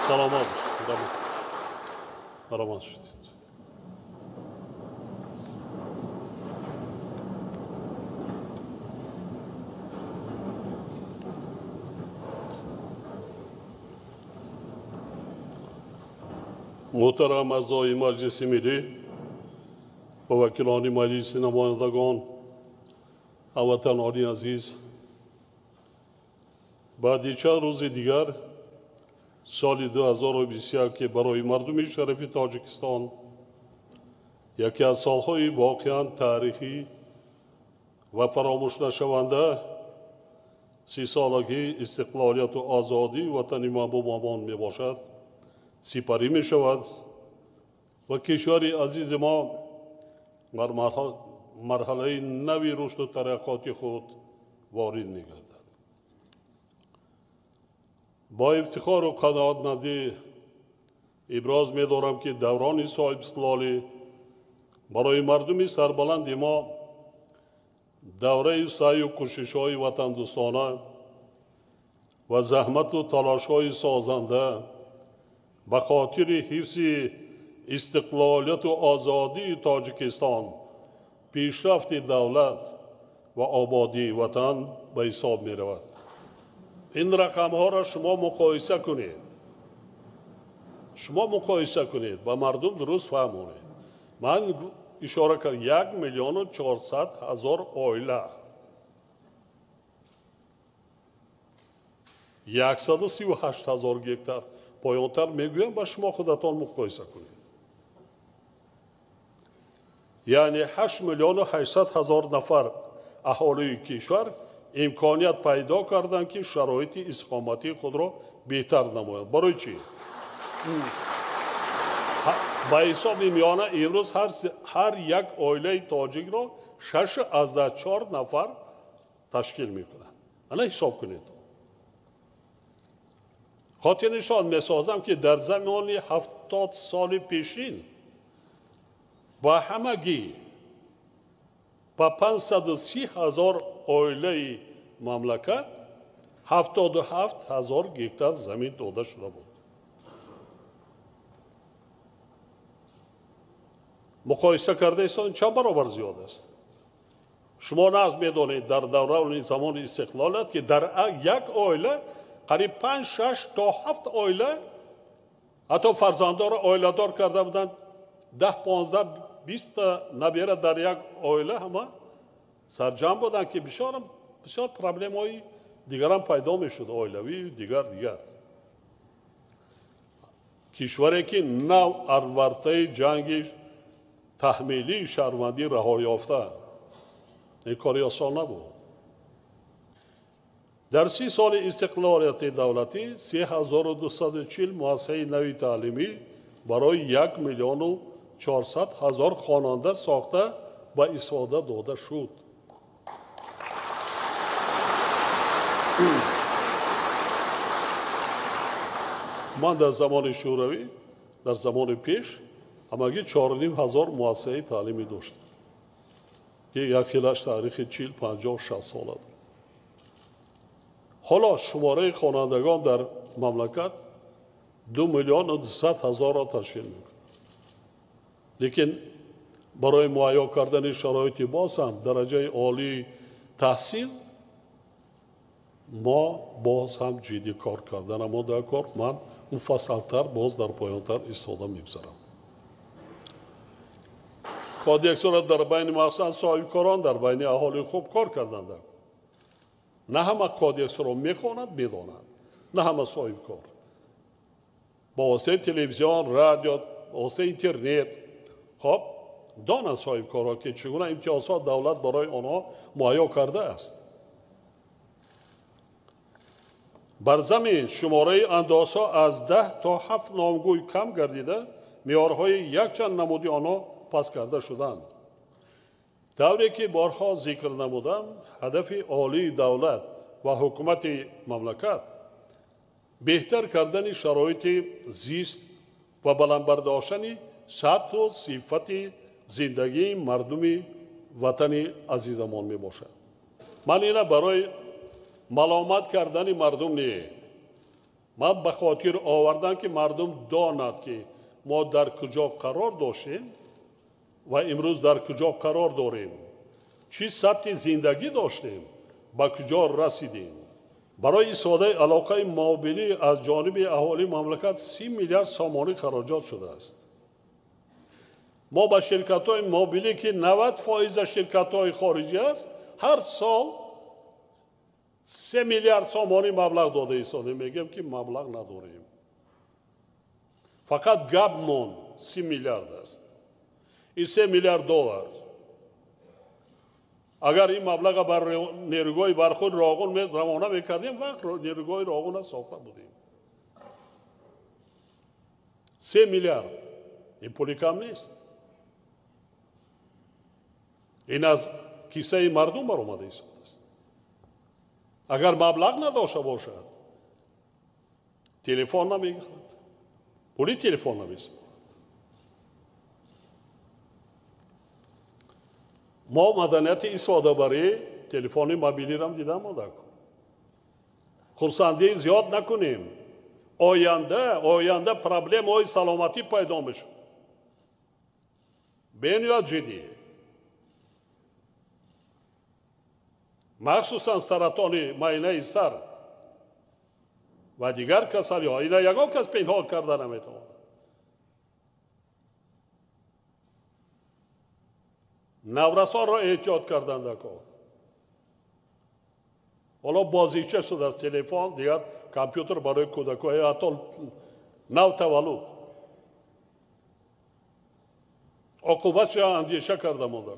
سلامات برآمد شدید. محترم اعضای مجلس ملی و وکیلان مجلس نمایندگان هموطنان عزیز، بعد چند روز دیگر سال 2021 که برای مردم شریف تاجیکستان یکی از سالهای واقعا تاریخی و فراموش نشونده 30 سالگی استقلالیت و آزادی وطن ما با مامان می باشد، سپری می شود و کشور عزیز ما مرحله نوی رشد و ترقیات خود وارد می گردد. با افتخار و قناعتمندی ابراز می دارم که دوران صاحب استقلالی برای مردم سربلند ما دوره سعی و کوشش های وطن دوستانه و زحمت و تلاش های سازنده به خاطر حفظ استقلالیت و آزادی تاجیکستان، پیشرفت دولت و آبادی وطن به حساب می رود. این رقم ها را شما مقایسه کنید. به مردم درست فهمونید. من اشاره کردم 1,400,000 oile 138,000 گکتار پایانتر میگویم با شما خودتان مقایسه کنید. یعنی 8,800,000 نفر اهالی کشور امکانیت پیدا کردند که شرایط استقامتی خود را بهتر نمایند. برای چی؟ به حساب میانه امروز هر یک عائله تاجیک را 6 از 4 نفر تشکیل میکنند. انا حساب کنید. خاطر نشان میسازم که در زمان 70 سال پیشین با همگی با 530,000 oileyi mamlakat 77,000 gektar zamin داده شده بود. مقایسه کرده است چند برابر زیاد است. شما ناز میدونید در دوران زمان استقلالت که در یک oile قریب 5 6 تا 7 oile حتی فرزندان را oile دار کرده بودند 10 15 20 نبیره در یک oile همه سرجم بودند که بسیار پرابلم های دیگر هم پیدا می شد oileوی دیگر کشوری که نو ارورته جنگ تحمیلی شهروندی رها یافته این کاری آسان نبود. در 30 سال استقلالیت دولتی 3240 مؤسسه نوی تعلیمی برای 1,400,000 خواننده ساخته و استفاده داده شد. من در زمان شوروی در زمان پیش همگی 4,500 مؤسسه تعلیمی داشتم که یکیش تاریخ 40 50 60 ساله دارد. حالا شماره خوانندگان در مملکت 2,200,000 را تشکیل میکنه. لیکن برای مهیا کردن شرایط باز هم درجه عالی تحصیل ما باز هم جدی کار کردن اما در کار من مفصلتر باز در پایانتر استفاده میگذارم. کودکس را در بین مخصوصا صاحبکاران در بین اهالی خوب کار کردند. نه همه کودکس را میخواند میدانند، نه همه صاحبکار با واسطه تلویزیون رادیو با واسطه اینترنت خب دانند صاحبکارها که چگونه امتیازات دولت برای آنها مهیا کرده است. بر زمین شماره اندازها از 10 تا 7 نامگوی کم گردیده معیارهای یک چند نمودی آنها پس کرده شدند. دوری که بارها ذکر نمودم هدف عالی دولت و حکومت مملکت بهتر کردن شرایط زیست و بلند برداشتن سطح و صفت زندگی مردم وطن عزیزمان می باشد. من اینا برای ملامت کردن مردم نه، من به خاطر آوردن که مردم داند که ما در کجا قرار داشتیم و امروز در کجا قرار داریم، چی سطح زندگی داشتیم، به کجا رسیدیم. برای استفاده علاقه مابلی از جانب اهالی مملکت 30 میلیارد سامانی خراجات شده است. ما به شرکت های مابلی که 90% شرکت های خارجی است هر سال 3 میلیارد سامانی مبلغ داده ایستادیم. میگم که مبلغ نداریم، فقط گپمون 30 میلیارد است. این 3 میلیارد دلار اگر این مبلغ بر نیروگاه برخورد راغون روانه میکردیم وقت نیروگاه راغون ساخته بودیم. 3 میلیارد این پولی کم نیست. این از کیسه مردم برآمده است. اگر مبلغ نداشته باشد تلفن نمیگیرد، پولی تلفن نمیسپارد. ما مدنیت استفاده برای تلفن موبیلی را دیدم مادر خرسندی زیاد نکنیم. آینده پرابلم های سلامتی پیدا میشه. بینیاد جدی مخصوصا سرطان معاینه سر و دیگر کسانی ها اینا یگان کس پنهان کرده نمیتواند. نورسان را احتیاط کردند کار. حالا بازیچه شده از تلفن دیگر کامپیوتر برای کودکان حتی نو تولد عقوبتش را اندیشه کرده مونده.